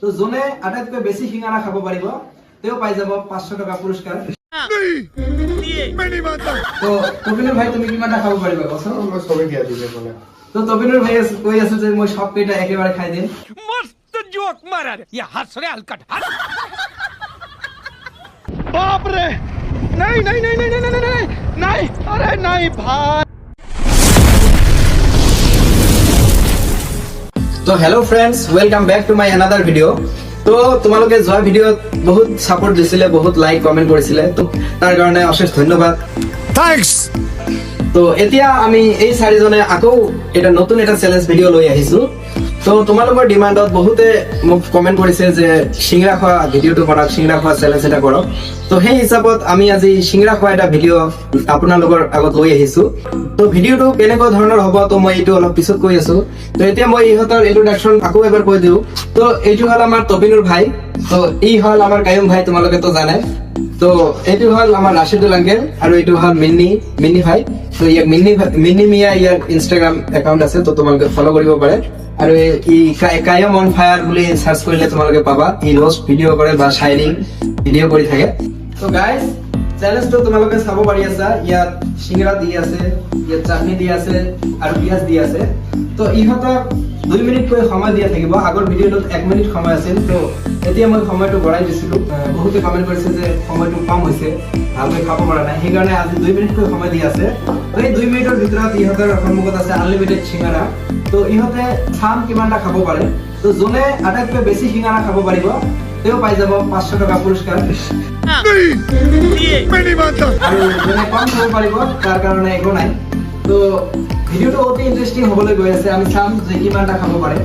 তো জোনে আটাইতকৈ বেছি সিঙাৰা খাব পাৰিব তেও পাই যাব 500 টাকা পুৰস্কাৰ। তো তবিনুৰ ভাই তুমি কিমানটা খাব পাৰিবা কোৱাচোন? মই সবে দিয়া দিলে বলে। তো তবিনুৰ ভাই কৈ আছে যে মই সব কেইটা একেবাৰে খাই দিম। मस्त जोक मारा रे ये हंस रे हलकट हंस बाप रे नहीं नहीं नहीं नहीं नहीं नहीं नहीं अरे नहीं भाई। তো hello' friends, welcome back to my another video'. তো তোমালোকে যোৱা ভিডিঅ'ত বহুত ছাপোৰ্ট দিছিলে, বহুত লাইক কমেণ্ট কৰিছিলে, তো তাৰ কাৰণে অশেষ ধন্যবাদ। थैंक्स তো এতিয়া আমি এই চাৰিজনে আকৌ এটা নতুন এটা চেলেঞ্জ ভিডিঅ' লৈ আহিছো। তো তোমালোকৰ ডিমাণ্ডত বহুতে মোক কমেণ্ট কৰিছে যে চিংৰা খোৱা ভিডিঅ'টো কৰক, চিংৰা খোৱা চেলেঞ্জ এটা কৰক। তো সেই হিচাপত আমি আজি চিংৰা খোৱা এটা ভিডিঅ' আপোনালোকৰ আগত লৈ আহিছো। তো ভিডিঅ'টো কেনেকুৱা ধৰণৰ হ'ব তো মই এইটো অলপ পিছত কৈ আছো। তো এতিয়া মই ইহঁতৰ ইন্ট্ৰডাকশ্যন আকৌ এবাৰ কৈ দিওঁ। তো এইটো হ'ল আমাৰ তবিনুৰ ভাই, তো ই হ'ল আমাৰ কায়ুম ভাই, তোমালোকে তো জানে। তো এইটো হ'ল আমাৰ ৰাশিদুল আংকেল আৰু এইটো হ'ল মিন্নি ভাই। তো ইয়াক মিন্নি মিয়া ইয়াৰ ইনষ্টাগ্ৰাম একাউণ্ট আছে, তো তোমালোকে ফলো কৰিব পাৰে। আৰু ই কায়ম অন ফায়াৰ বুলি চাৰ্চ কৰিলে তোমালোকে পাবা। ই ৰ'জ ভিডিঅ' কৰে বা শায়ৰী ভিডিঅ' কৰি থাকে। তো গাইজ চেলেঞ্জটো তোমালোকে চাব পাৰি আছা। ইয়াত চিংৰা দি আছে, ইয়াত চাটনি দি আছে আৰু পিঁয়াজ দি আছে। তো ইহঁতক 2 মিনিটকৈ সময় দিয়া থাকিব। আগৰ ভিডিঅ'টোত 1 মিনিট সময় আছিল, তো এতিয়া মই সময়টো বঢ়াই দিছিলো। বহুতে কমেণ্ট কৰিছে যে সময়টো কম হৈছে, ভালকৈ খাব পৰা নাই, সেইকাৰণে আজি 2 মিনিটকৈ সময় দি আছে। তো এই 2 মিনিটৰ ভিতৰত ইহঁতৰ সন্মুখত আছে আনলিমিটেড চিঙাৰা। তো ইহঁতে চাম কিমানটা খাব পাৰে। তো যোনে আটাইতকৈ বেছি চিঙাৰা খাব পাৰিব তেও পাই যাব 500 টাকা পুৰস্কাৰ। আৰু যোনে কম খাব পাৰিব তাৰ কাৰণে একো নাই। তো ভিডিঅ'টো অতি ইণ্টাৰেষ্টিং হ'বলৈ গৈ আছে। আমি চাম যে কিমানটা খাব পাৰে।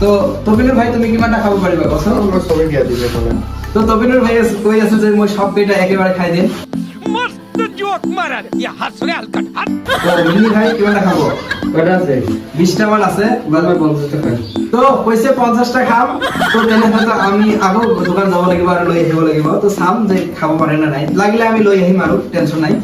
তো তবিনুৰ ভাই তুমি কিমানটা খাব পাৰিবা কোৱাচোন? মই সবে দিয়া দিলে বলে। তো তবিনুৰ ভাই কৈ আছে যে মই সব কেইটা একেবাৰে খাই দিম। मस्त जोक मारा रे ये हंस रे हलकट हंस তো মিন্নি ভাই কিমানটা খাব? কটা আছে 20টা মান আছে। মই 50 টাকা। তো কৈছে 50টা খাম। তো তেনেহ'লে আমি আকৌ দোকান যাব লাগিব আৰু লৈ আহিব লাগিব। তো চাম যে খাব পাৰে নে নাই, লাগিলে আমি লৈ আহিম আৰু টেনশ্যন নাই।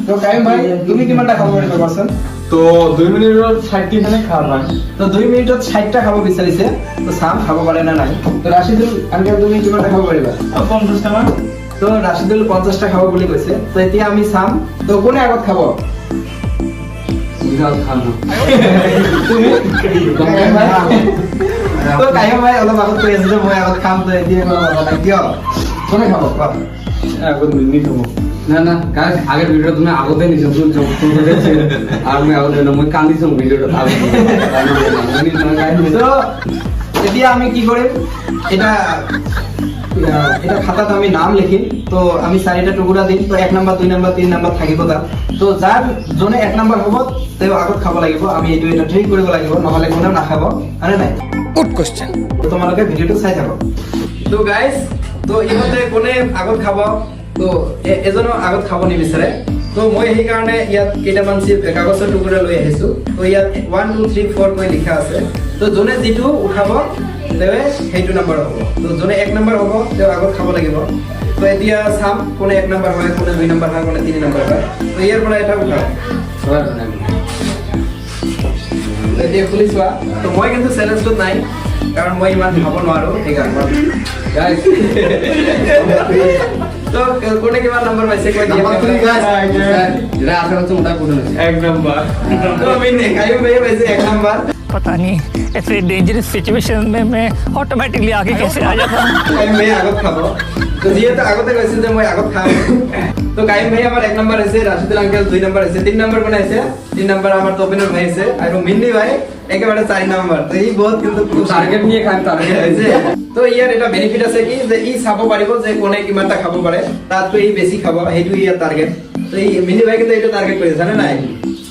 তো কায়ুম ভাই তুমি কিমানটা খাব পাৰিবা কোৱাচোন? তো 2 মিনিটৰ 60 খানে খাবা। তো 2 মিনিটত 60টা খাব বিচাৰিছে। তো চাম খাব পাৰে নে নাই। তো ৰাশিদুল আংকেল তুমি কিমানটা খাব পাৰিবা? 50 টাকা। তো ৰাশিদুল 50টা খাব বুলি কৈছে। তো এতিয়া আমি চাম তো কোনে আগত খাব। বিৰাট খানা। কায়ুম ভাই? তো কায়ুম ভাই অলপ আগত কৈ আছে যে মই আগত খাম। তো এতিয়া কোনো কথা নাই, কিয় কোনে খাব কোৱা? এখন মিনি খাবো। না না গাইস আগের ভিডিও তুমি আগতে নিছো তুমি দেখছে আর আমি আগতে না মই কান্দিছো ভিডিওটা আগতে তো এতিয়া আমি কি কৰিম, এটা খাতাত আমি নাম লিখিম। তো আমি 4টা টুকুৰা দিম। তো 1 নম্বৰ 2 নম্বৰ 3 নম্বৰ থাকিব তাত। তো যাৰ যোনে 1 নম্বৰ হ'ব তেওঁ আগত খাব লাগিব। আমি এইটো এটা ঠিক কৰিব লাগিব, নহ'লে কোনেও নাখাব, হয়নে নাই? गुड क्वेश्चन তো তোমালোকে ভিডিঅ'টো চাই থাকক। তো গাইজ তো ইহঁতে কোনে আগত খাব, তো এজনো আগত খাব নিবিচাৰে। তো মই সেইকাৰণে ইয়াত কেইটামান কাগজৰ টুকুৰা লৈ আহিছো। তো ইয়াত 1 2 3 4 কৈ লিখা আছে। তো যোনে যিটো উঠাব তেওঁ সেইটো নম্বৰ হ'ব। তো যোনে 1 নম্বৰ হ'ব তেওঁ আগত খাব লাগিব। তো এতিয়া চাম কোনে 1 নম্বৰ হয়, কোনে 2 নম্বৰ হয়, কোনে 3 নম্বৰ হয়। তো ইয়াৰ পৰা এটা উঠাও। এতিয়া খুলি চোৱা। তো মই কিন্তু চেলেঞ্জটোত নাই, কাৰণ মই ইমান খাব নোৱাৰো সেইকাৰণে। গাইজ তো কোনে কিমান নম্বৰ পাইছে কৈ দিয়া। যেটা আছে হচ্ছে ওটা কোন এক নাম্বাৰ। তো আমি কায়ুম ভাই পাইছে 1 নম্বৰ। पता नहीं ऐसे डेंजरस सिचुएशन में मैं ऑटोमेटिकली आगे कैसे आ जाता हूँ। কায়ুম ভাই আগত খাব। তো যিহেতু আগতে কৈছে যে মই আগত খাম। তো কায়ুম ভাই আমাৰ 1 নম্বৰ হৈছে, ৰাশিদুল আংকেল 2 নম্বৰ হৈছে, 3 নম্বৰ কোনে আছে? 3 নম্বৰ আমাৰ তবিনুৰ ভাই আছে আৰু মিন্নি ভাই একেবাৰে 4 নম্বৰ। তো ই বহুত কিন্তু টাৰ্গেট নিয়ে খান টাৰ্গেট হৈছে। তো ইয়াৰ এটা বেনিফিট আছে কি যে ই চাব পাৰিব যে কোনে কিমানটা খাব পাৰে, তাতকৈ ই বেছি খাব, সেইটো ইয়াৰ টাৰ্গেট। তো এই মিন্নি ভাই কিন্তু এইটো টাৰ্গেট কৰিছে, জানে নাই?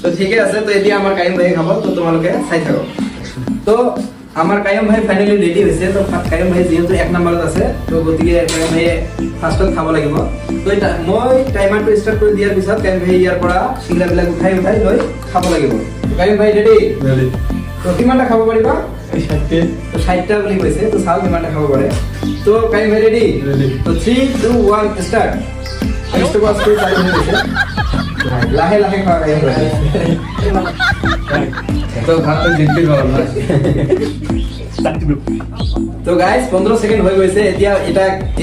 তো ঠিকে আছে। তো এতিয়া আমাৰ কায়ুম ভাই খাব। তো তোমালোকে চাই থাকক। তো আমাৰ কায়ুম ভাই ফাইনেলি ৰেডি হৈছে। তো কায়ুম ভাই যিহেতু 1 নম্বৰত আছে, তো গতিকে কায়ুম ভাইয়ে ফাৰ্ষ্টত খাব লাগিব। তো মই টাইমাৰটো ষ্টাৰ্ট কৰি দিয়াৰ পিছত কায়ুম ভাই ইয়াৰ পৰা চিংৰাবিলাক উঠাই লৈ খাব লাগিব। কায়ুম ভাই ৰেডি? ৰেডি। তো কিমানটা খাব পাৰিবা? তো 60টা বুলি কৈছে তো চাও কিমানটা খাব পাৰে তো কাই ভাই ৰেডি তো 3 2 1 ষ্টাৰ্ট ফাৰ্ষ্ট বাস কৰি চাই গৈছে লাহে লাহে খাওয়া কাই তো ভাত জিততে গল না তো গাইস 15 সেকেন্ড হৈ গৈছে এতিয়া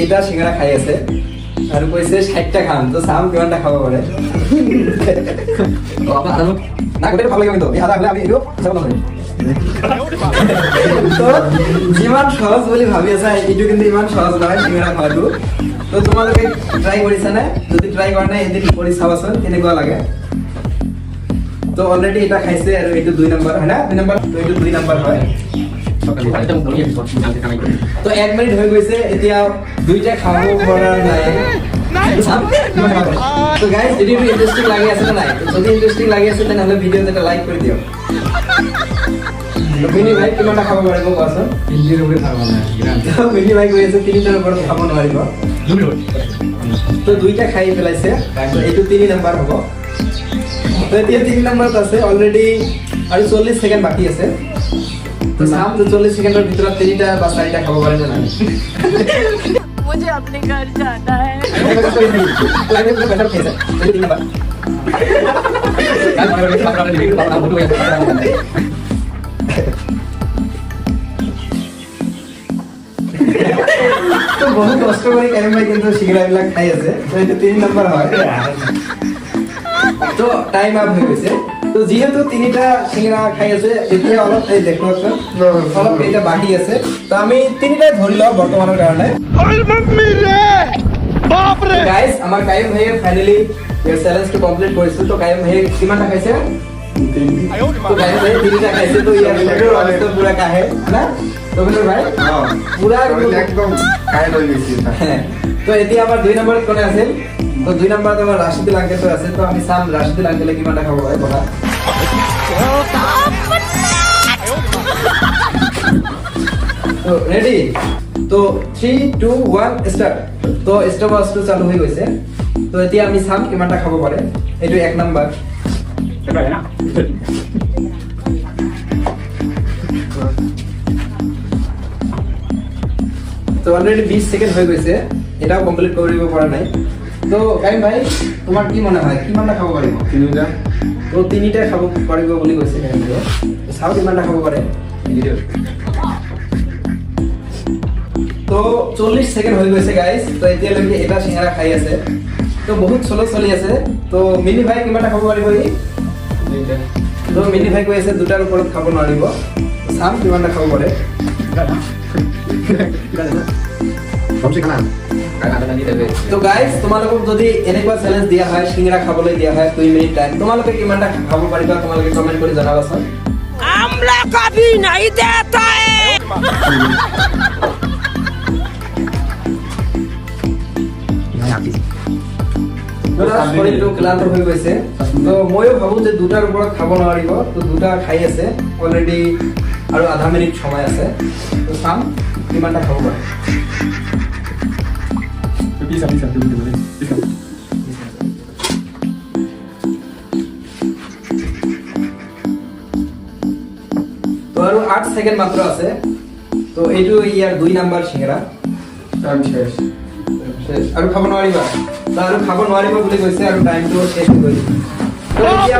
এটা সিঙ্গাৰা খাই আছে আৰু কৈছে 60টা খাম তো চাম কিমানটা খাব পাৰে না গোটেই ভালো লাগে কিন্তু এই আধা হলে আমি এটো চাব নহয় তো যিমান সহজ বুলি ভাবি আছা এইটো কিন্তু ইমান সহজ নহয় সিঙ্গাৰা খোৱাটো তো তোমালোকে ট্ৰাই কৰিছা নে যদি ট্ৰাই কৰা নাই এদিন কৰি চাবাচোন কেনেকুৱা লাগে তো অলৰেডি এটা খাইছে আৰু এইটো 2 নম্বৰ হয় না 2 নম্বৰ তো এইটো 2 নম্বৰ হয় তো 1 মিনিট হৈ গৈছে এতিয়া দুইটা খাব পৰা নাই তো গাইস ভিডিওটো ইন্টারেস্টিং লাগি আছে না নাই যদি ইন্টারেস্টিং লাগি আছে তাহলে ভিডিওতে একটা লাইক করে দিও তো মিনি ভাই কিমানটা খাব পাৰিব কোৱাচোন হিন্দিৰ উপৰে থাকবা না তো মিনি ভাই কৈ আছে 3টাৰ ওপৰত খাব নোৱাৰিব তো দুইটা খাই পেলাইছে তো এইটো 3 নম্বৰ হ'ব তো এতিয়া 3 নম্বৰত আছে অলৰেডি আৰু 40 সেকেন্ড বাকি আছে তো সাম 40 সেকেন্ডৰ ভিতৰত 3টা বা 4টা খাব পাৰে না मुझे अपने घर जाना है তো বহুত কষ্ট করে কারিম ভাই কিন্তু সিঙ্গারাবিলাক খাই আছে তো এটা 3 নাম্বার হয় তো টাইম আপ হয়ে গেছে তো যেহেতু তিনিটা সিঙ্গারা খাই আছে এতিয়া অলপ এই দেখো একটা অলপ এটা বাকি আছে তো আমি তিনিটাই ধরি লও বর্তমানের কারণে ओए मम्मी रे बाप रे গাইস আমার কাইম ভাই ফাইনালি এর চ্যালেঞ্জ টো কমপ্লিট করেছে তো কাইম ভাই কিমানটা খাইছে তো কাইম ভাই তিনিটা খাইছে তো ইয়ার শরীরের অবস্থা পুরা কাহে না তো বন্ধু ভাই পুরা একদম কায় হয়ে গেছি তো এতিয়া আমার 2 নম্বর কোনে আছে তো 2 নম্বরে আমার রাশিদুল আঙ্কেল তো আছে তো আমি সাম রাশিদুল আঙ্কেলে কিমানটা খাবো ভাই বলা তো রেডি তো 3 2 1 স্টার্ট তো স্টপ আসটো চালু হই গৈছে তো এতিয়া আমি সাম কিমানটা খাবো পারে এটো 1 নাম্বার তো অলরেডি 20 সেকেন্ড হয়ে গৈছে এটাও কমপ্লিট কৰিব পৰা নাই তো কাইম ভাই তোমাৰ কি মনে হয় কিমানটা খাব পাৰিব তিনিটা তো তিনিটা খাব পাৰিব বুলি কৈছে কাইম ভাই চাও কিমানটা খাব পাৰে তো 40 সেকেন্ড হৈ গৈছে গাইস তো এতিয়ালৈকে এটা সিঙ্গাৰা খাই আছে তো বহুত স্লো চলি আছে তো মিনি ভাই কিমানটা খাব পাৰিব ই তিনিটা তো মিনি ভাই কৈ আছে দুটাৰ ওপৰত খাব নোৱাৰিব চাম কিমানটা খাব পাৰে তো গাইস তোমালোকক যদি এনেকুৱা চ্যালেঞ্জ দিয়া হয় সিঙ্গাৰা খাবলৈ দিয়া হয় 2 মিনিট টাইম তোমালোকে কিমানটা খাব পাৰিবা তোমালোকে কমেন্ট কৰি জনাবাচোন आमला कभी नहीं देता है শৰীৰটো ক্লান্ত হৈ গৈছে তো ময়ো ভাবো যে দুটাৰ ওপৰত খাব নোৱাৰিব তো দুটা খাই আছে অলৰেডি আৰু আধা মিনিট সময় আছে তো চাম কিমানটা খাব পাৰে তো আৰু 8 সেকেন্ড মাত্ৰ আছে তো এইটো ইয়াৰ 2 নাম্বাৰ সিঙ্গাৰা টাইম শেষ আৰু খাব নোৱাৰিবা তো আৰু খাব নোৱাৰিব বুলি কৈছে আৰু টাইমটো শেষ হৈ গৈছে তো এতিয়া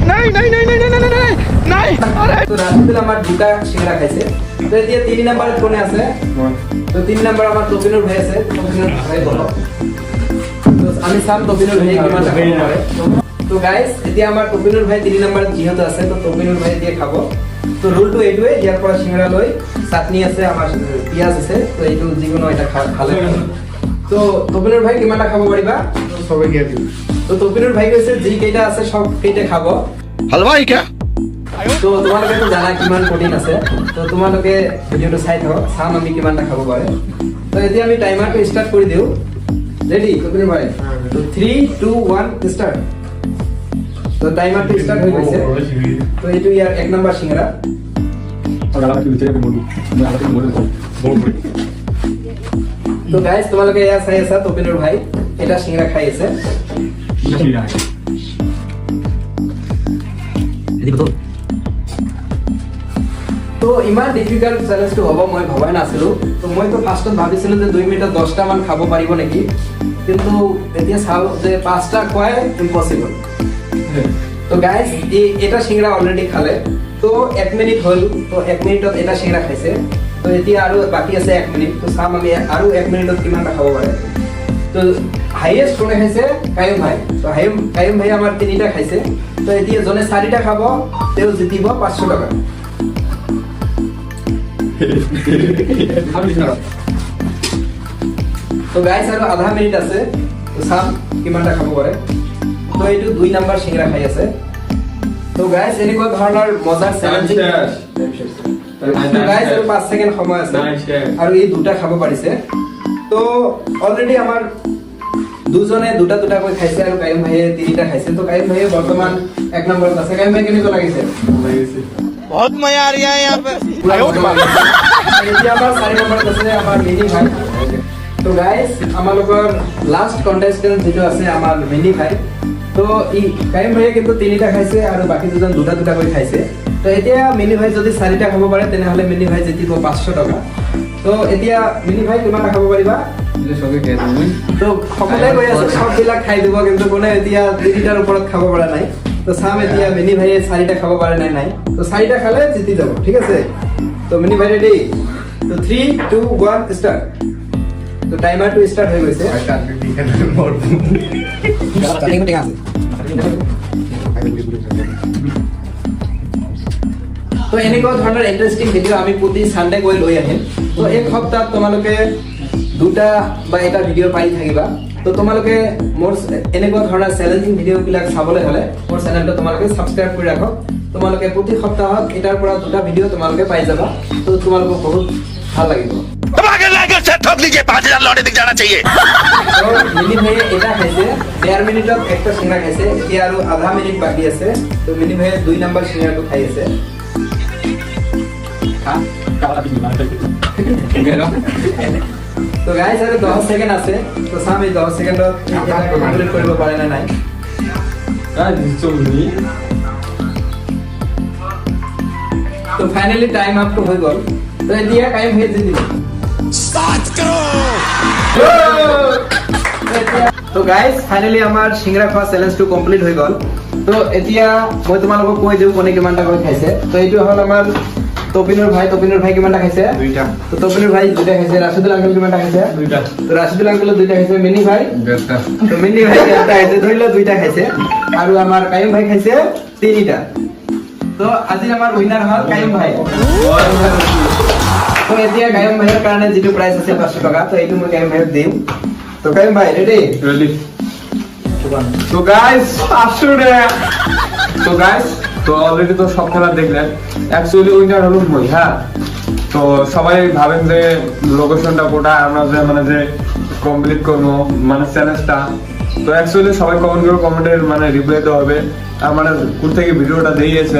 नहीं नहीं नहीं नहीं नहीं नहीं नहीं अरे তো রাশিদুল আমার দুটা সিঙ্গারা খাইছে তো এতিয়া 3 নাম্বারে কোনে আছে তো 3 নাম্বার আমার তপিনুর ভাই আছে তপিনুর ভাই বলো তো আমি সাম তপিনুর ভাই কিমানটা খাব পারে তো গাইস এতিয়া আমার তপিনুর ভাই 3 নাম্বার যেহেতু আছে তো তপিনুর ভাই দিয়ে খাবো তো রুলটো এইটোৱে ইয়াৰ পৰা সিঙ্গাৰা লৈ চাটনি আছে আমাৰ পিয়াজ আছে তো এইটো যিকোনো এটা খালে তো তপিনুৰ ভাই কিমানটা খাব পাৰিবা সবাই গিয়ে দিই তো তপিনুর ভাই কৈছে যি কেইটা আছে সব কেইটা খাব हलवाई क्या তো তোমালোকে তো জানা কিমান প্ৰটিন আছে তো তোমালোকে ভিডিওটো চাই থাকক চাম আমি কিমানটা খাব পাৰে তো এতিয়া আমি টাইমাৰটো ষ্টাৰ্ট কৰি দিও ৰেডি কপিল ভাই তো 3 2 1 ষ্টাৰ্ট তো টাইমাৰটো ষ্টাৰ্ট হৈ গৈছে তো এইটো ইয়াৰ 1 নম্বৰ সিঙ্গাৰা তো গাইস তোমালোকে এয়া চাই আছা তপিনুৰ ভাই এটা সিঙ্গাৰা খাই আছে তো তো ইমান ডিফিকাল্ট চ্যালেঞ্জটো হ'ব মই ভবাই নাছিলো। তো মইতো ফাৰ্ষ্টত ভাবিছিলো যে 2 মিনিটত 10টা মান খাব পাৰিব নেকি, কিন্তু এতিয়া চাও যে 5টা খোৱাই ইম্পসিবল। তো গাইজ এটা সিংৰা অলৰেডি খালে, তো 1 মিনিট হ'ল, তো 1 মিনিটত এটা সিংৰা খাইছে। তো এতিয়া আৰু বাকি আছে 1 মিনিট, তো চাম আমি আৰু 1 মিনিটত কিমানটা খাব পাৰে। তো হাইয়েস্ট কোনে খাইছে? কায়ুম ভাই। তো কায়ুম ভাই আমাৰ 3টা খাইছে। তো এতিয়া জনে 4টা খাব তেওঁ জিতিব 500 টকা। তো গাইজ আৰু আধা মিনিট আছে, তো চাম কিমানটা খাব পাৰে। তো এইটো 2 নম্বৰ সিংৰা খাই আছে। তো গাইজ এনেকুৱা ধৰণৰ মজাৰ চ্যালেঞ্জিং। তো গাইজ আৰু 5 সেকেন্ড সময় আছে আৰু এই দুটা খাব পাৰিছে। তো অলৰেডি আমাৰ দুজনে দুটা কৈ খাইছে আৰু কায়ুম ভাইয়ে 3টা খাইছে। তো কায়ুম ভাইয়ে বৰ্তমান 1 নম্বৰত আছে। কায়ুম ভাই কেনেকুৱা লাগিছে? बहुत मजा आ रहा है यहाँ पे। এতিয়া আমাৰ 4 নম্বৰত আছে আমাৰ মিনি ভাই। তো গাইজ আমালোকৰ লাষ্ট কন্টেস্টেন্ট যেটো আছে আমাৰ মিনি ভাই। তো ই কায়ুম ভাইয়ে কিন্তু 3টা খাইছে আৰু বাকি দুজন দুটা কৈ খাইছে। তো এতিয়া মিনি ভাই যদি 4টা খাব পাৰে তেনেহলে মিনি ভাই জিতিব 500 টকা। তো এতিয়া মিনি ভাই কিমানটা খাব পাৰিবা? চবে খাই তুমি তো সকলোৱে কৈ আছে সববিলাক খাই দিব, কিন্তু কোনে এতিয়া 3টাৰ ওপৰত খাব পৰা নাই। তো চাম এতিয়া মিনি ভাইয়ে 4টা খাব পাৰে নাই। তো 4টা খালে জিতি যাব, ঠিক আছে? তো মিনি ভাই ৰেডি? তো 3 2 1 স্টাৰ্ট। তো টাইমাৰটো স্টাৰ্ট হৈ গৈছে। তো এনেকুৱা ধৰণৰ ইন্টাৰেষ্টিং ভিডিঅ' আমি প্ৰতি সানডে গৈ লৈ আহিম। তো এক সপ্তাহত তোমালোকে 2টা বা এটা ভিডিঅ' পাই থাকিবা। তো তোমালোকে মোৰ এনেকুৱা ধৰণৰ চ্যালেঞ্জিং ভিডিঅ'বিলাক চাবলৈ হ'লে মোৰ চেনেলটো তোমালোকে সাবস্ক্ৰাইব কৰি ৰাখক। তোমালোকে প্ৰতি সপ্তাহত এটাৰ পৰা 2টা ভিডিঅ' তোমালোকে পাই যাবা। তো তোমালোকক বহুত ভাল লাগিব। ठोक लीजिए 5000 लौटे दिख जाना चाहिए। তো মিনি ভাইয়ে এটা খাইছে, 1.5 মিনিটত একটা সিংৰা খাইছে। এতিয়া আৰু আধা মিনিট বাকি আছে। তো মিনি ভাইয়ে 2 নম্বৰ সিংৰাটো খাই আছে। তো গাইজ আৰু 10 সেকেন্ড আছে। তো চাম এই 10 সেকেন্ডত এটা কমপ্লিট কৰিব পাৰে নে নাই। তো ফাইনালি টাইম আপটো হৈ গ'ল। তো এতিয়া কায়ুম ভাই জিতিব। তো গাইজ ফাইনালি আমাৰ সিংৰা খোৱা চ্যালেঞ্জটো কমপ্লিট হৈ গ'ল। তো এতিয়া মই তোমালোকক কৈ দিওঁ কোনে কিমানটা কৈ খাইছে। তো এইটো হ'ল আমাৰ তপিনুৰ ভাই কিমানটা খাইছে? 2টা। তো তপিনুৰ ভাই 2টা খাইছে। ৰাশিদুল আঙ্কেল কিমানটা খাইছে? 2টা। তো ৰাশিদুল আঙ্কেল 2টা খাইছে। মিনি ভাই 1টা। তো মিনি ভাই 1টা খাইছে, ধৰি লও 2টা খাইছে। আৰু আমাৰ কায়ুম ভাই খাইছে 3টা। তো আজি আমাৰ উইনাৰ হ'ল কায়ুম ভাই। তো এতিয়া কায়ুম ভাইৰ কাৰণে যেটো প্ৰাইজ আছে 500 টকা, তো এইটো মই কায়ুম ভাইক দিম। তো কায়ুম ভাই ৰেডি? তো গাইস 500 টাকা। তো গাইস তো অলরেডি তো সব খেলা দেখলেন। অ্যাকচুয়ালি উইনার হলো মই। হ্যাঁ, তো সবাই ভাবেন যে লোকেশনটা কোটা আমরা যে মানে যে কমপ্লিট করবো মানে চ্যালেঞ্জটা। তো অ্যাকচুয়ালি সবাই কমেন্টের মানে রিপ্লাই দেওয়া হবে। আর মানে কোথা থেকে ভিডিওটা দিয়েছে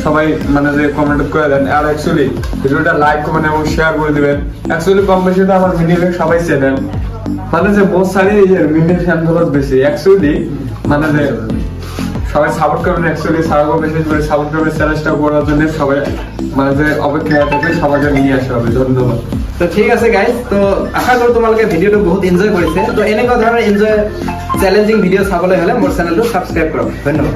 সবাই মানে যে কমেন্ট করে দেন। আর অ্যাকচুয়ালি ভিডিওটা লাইক কমেন্ট এবং শেয়ার করে দিবেন। অ্যাকচুয়ালি কম বেশি তো আমার ভিডিও সবাই চেনেন, মানে যে মোস্ট সারি মিডিয়াম ফ্যান গুলো বেশি। অ্যাকচুয়ালি মানে যে সবাই সাপোর্ট করবেন। অ্যাকচুয়ালি সারাগো মেসেজ করে সাপোর্ট করবে চ্যালেঞ্জটা করার জন্য। সবাই মানে যে অপেক্ষায় থাকবে, সবাইকে নিয়ে আসা হবে। ধন্যবাদ। তো ঠিক আছে গাইজ, তো আশা কৰো তোমালোকে ভিডিঅ'টো বহুত এনজয় কৰিছে। তো এনেকুৱা ধৰণৰ এনজয় চ্যালেঞ্জিং ভিডিঅ' চাবলৈ হ'লে মোৰ চেনেলটো সাবস্ক্ৰাইব কৰক। ধন্যবাদ।